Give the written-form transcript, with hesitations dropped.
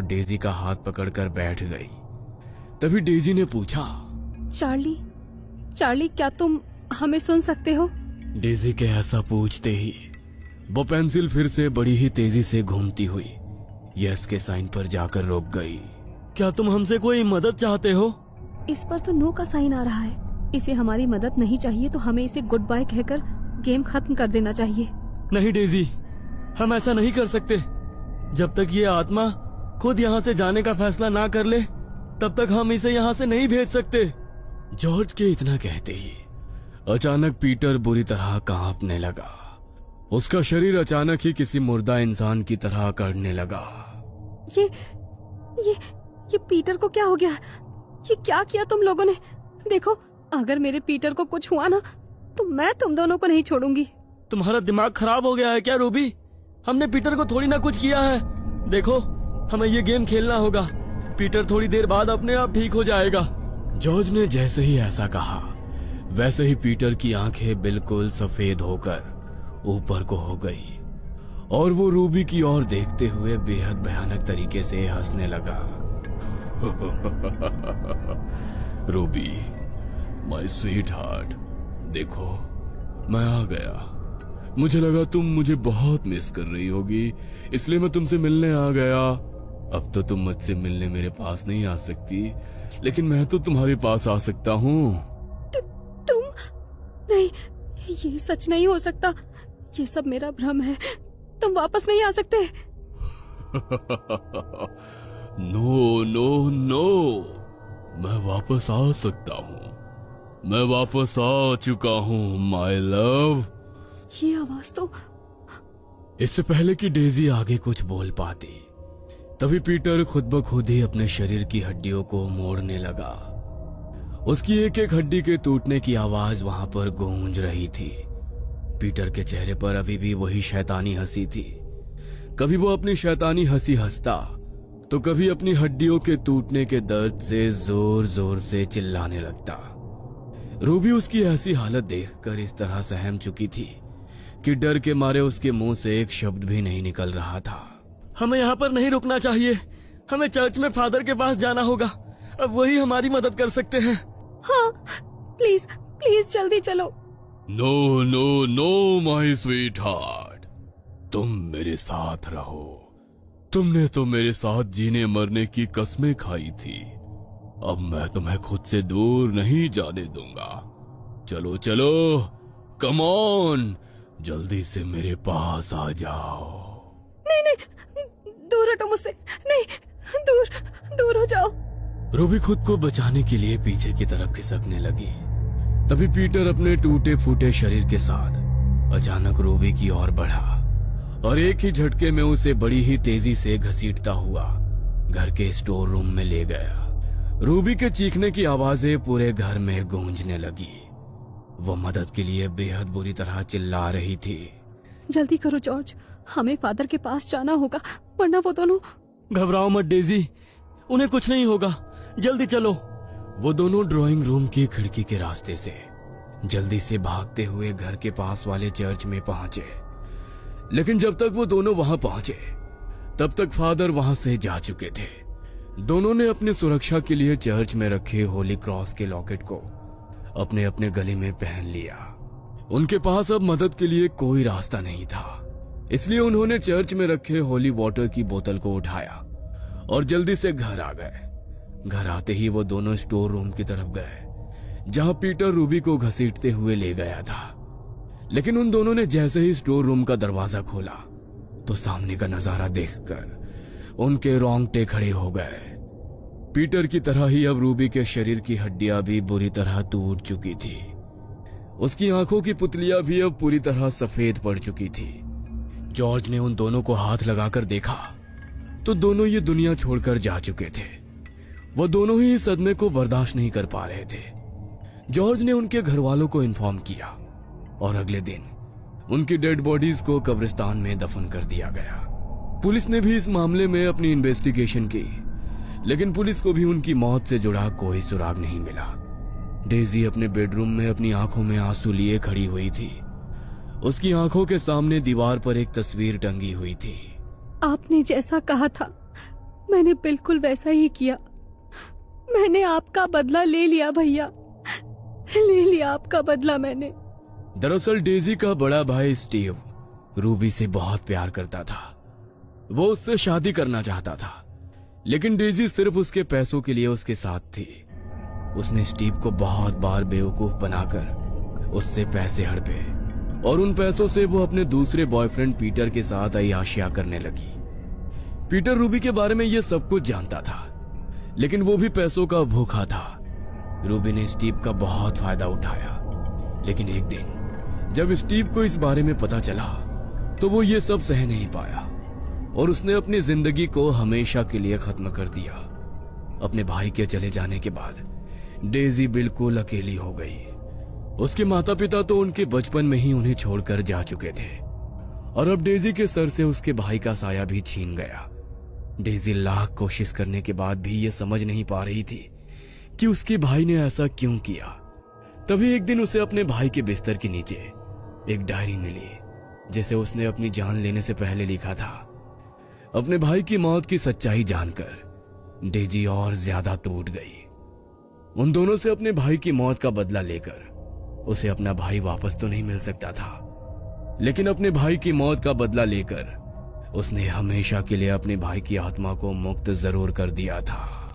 Daisy का हाथ पकड़कर बैठ गई। तभी डेजी ने पूछा, चार्ली, क्या तुम हमें सुन सकते हो? डेजी के ऐसा पूछते ही वो पेंसिल फिर से बड़ी ही तेजी से घूमती हुई यस के साइन पर जाकर रुक गई। क्या तुम हमसे कोई मदद चाहते हो? इस पर तो नो का साइन आ रहा है। इसे हमारी मदद नहीं चाहिए तो हमें इसे गुड बाय कहकर गेम खत्म कर देना चाहिए। नहीं डेजी, हम ऐसा नहीं कर सकते। जब तक ये आत्मा खुद यहाँ से जाने का फैसला ना कर ले तब तक हम इसे यहाँ से नहीं भेज सकते। जॉर्ज के इतना कहते ही अचानक पीटर बुरी तरह कांपने लगा। उसका शरीर अचानक ही किसी मुर्दा इंसान की तरह अकड़ने लगा। ये पीटर को क्या हो गया? ये क्या किया तुम लोगों ने? देखो, अगर मेरे पीटर को कुछ हुआ ना तो मैं तुम दोनों को नहीं छोड़ूंगी। तुम्हारा दिमाग खराब हो गया है क्या रूबी? हमने पीटर को थोड़ी ना कुछ किया है। देखो, हमें ये गेम खेलना होगा। पीटर थोड़ी देर बाद अपने आप ठीक हो जाएगा। जॉर्ज ने जैसे ही ऐसा कहा वैसे ही पीटर की आंखें बिल्कुल सफेद होकर ऊपर को हो गई और वो रूबी की ओर देखते हुए बेहद भयानक तरीके से हंसने लगा। रूबी, माय स्वीट हार्ट, देखो मैं आ गया। मुझे लगा तुम मुझे बहुत मिस कर रही होगी, इसलिए मैं तुमसे मिलने आ गया। अब तो तुम मुझसे मिलने मेरे पास नहीं आ सकती, लेकिन मैं तो तुम्हारे पास आ सकता हूँ। तुम नहीं, ये सच नहीं हो सकता। ये सब मेरा भ्रम है। तुम वापस नहीं आ सकते। नो नो नो, मैं वापस आ सकता हूँ। मैं वापस आ चुका हूँ माय लव। ये आवाज तो। इससे पहले कि डेजी आगे कुछ बोल पाती तभी पीटर खुद ब खुद ही अपने शरीर की हड्डियों को मोड़ने लगा। उसकी एक एक हड्डी के टूटने की आवाज वहां पर गूंज रही थी। पीटर के चेहरे पर अभी भी वही शैतानी हंसी थी। कभी वो अपनी शैतानी हंसी हंसता तो कभी अपनी हड्डियों के टूटने के दर्द से जोर जोर से चिल्लाने लगता। रूबी उसकी ऐसी हालत देखकर इस तरह सहम चुकी थी कि डर के मारे उसके मुंह से एक शब्द भी नहीं निकल रहा था। हमें यहाँ पर नहीं रुकना चाहिए। हमें चर्च में फादर के पास जाना होगा। अब वही हमारी मदद कर सकते हैं। हाँ, प्लीज प्लीज जल्दी चलो। No no no my sweetheart, तुम मेरे साथ रहो। तुमने तो मेरे साथ जीने मरने की कस्में खाई थी। अब मैं तुम्हें खुद से दूर नहीं जाने दूंगा। चलो चलो, कम ऑन, जल्दी से मेरे पास आ जाओ। नहीं, दूर हटो मुझसे। नहीं, दूर हो जाओ। रूबी खुद को बचाने के लिए पीछे की तरफ खिसकने लगी। तभी पीटर अपने टूटे फूटे शरीर के साथ अचानक रूबी की ओर बढ़ा और एक ही झटके में उसे बड़ी ही तेजी से घसीटता हुआ घर के स्टोर रूम में ले गया। रूबी के चीखने की आवाजें पूरे घर में गूंजने लगी। वो मदद के लिए बेहद बुरी तरह चिल्ला रही थी। जल्दी करो जॉर्ज, हमें फादर के पास जाना होगा, वरना वो दोनों। घबराओ मत डेजी, उन्हें कुछ नहीं होगा। जल्दी चलो। वो दोनों ड्राइंग रूम की खिड़की के रास्ते से जल्दी से भागते हुए घर के पास वाले चर्च में पहुंचे। लेकिन जब तक वो दोनों वहां पहुंचे तब तक फादर वहां से जा चुके थे। दोनों ने अपनी सुरक्षा के लिए चर्च में रखे होली क्रॉस के लॉकेट को अपने अपने गले में पहन लिया। उनके पास अब मदद के लिए कोई रास्ता नहीं था, इसलिए उन्होंने चर्च में रखे होली वाटर की बोतल को उठाया और जल्दी से घर आ गए। घर आते ही वो दोनों स्टोर रूम की तरफ गए जहां पीटर रूबी को घसीटते हुए ले गया था। लेकिन उन दोनों ने जैसे ही स्टोर रूम का दरवाजा खोला तो सामने का नजारा देखकर उनके रोंगटे खड़े हो गए। पीटर की तरह ही अब रूबी के शरीर की हड्डियां भी बुरी तरह टूट चुकी थी। उसकी आंखों की पुतलियां भी अब पूरी तरह सफेद पड़ चुकी थी। जॉर्ज ने उन दोनों को हाथ लगाकर देखा तो दोनों ये दुनिया छोड़कर जा चुके थे। वो दोनों ही इस सदमे को बर्दाश्त नहीं कर पा रहे थे। जॉर्ज ने उनके घर वालों को इन्फॉर्म किया और अगले दिन उनकी डेड बॉडीज को कब्रिस्तान में दफन कर दिया गया। पुलिस ने भी इस मामले में अपनी इन्वेस्टिगेशन की, लेकिन पुलिस को भी उनकी मौत से जुड़ा कोई सुराग नहीं मिला। डेजी अपने बेडरूम में अपनी आंखों में आंसू लिए खड़ी हुई थी। उसकी आंखों के सामने दीवार पर एक तस्वीर टंगी हुई थी। आपने जैसा कहा था मैंने बिल्कुल वैसा ही किया। मैंने आपका बदला ले लिया भैया, ले लिया आपका बदला मैंने। दरअसल डेजी का बड़ा भाई स्टीव रूबी से बहुत प्यार करता था। वो उससे शादी करना चाहता था, लेकिन डेजी सिर्फ उसके पैसों के लिए उसके साथ थी। उसने स्टीव को बहुत बार बेवकूफ बनाकर उससे पैसे हड़पे और उन पैसों से वो अपने दूसरे बॉयफ्रेंड पीटर के साथ अय्याशियां करने लगी। पीटर रूबी के बारे में ये सब कुछ जानता था, लेकिन वो भी पैसों का भूखा था। रूबी ने स्टीव का बहुत फायदा उठाया, लेकिन एक दिन जब स्टीव को इस बारे में पता चला तो वो ये सब सह नहीं पाया और उसने अपनी जिंदगी को हमेशा के लिए खत्म कर दिया। अपने भाई के चले जाने के बाद डेजी बिल्कुल अकेली हो गई। उसके माता पिता तो उनके बचपन में ही उन्हें छोड़कर जा चुके थे और अब डेजी के सर से उसके भाई का साया भी छीन गया। डेजी लाख कोशिश करने के बाद भी ये समझ नहीं पा रही थी कि उसके भाई ने ऐसा क्यों किया। तभी एक दिन उसे अपने भाई के बिस्तर के नीचे एक डायरी मिली, जिसे उसने अपनी जान लेने से पहले लिखा था। अपने भाई की मौत की सच्चाई जानकर डेजी और ज्यादा टूट गई। उन दोनों से अपने भाई की मौत का बदला लेकर उसे अपना भाई वापस तो नहीं मिल सकता था, लेकिन अपने भाई की मौत का बदला लेकर उसने हमेशा के लिए अपने भाई की आत्मा को मुक्त जरूर कर दिया था।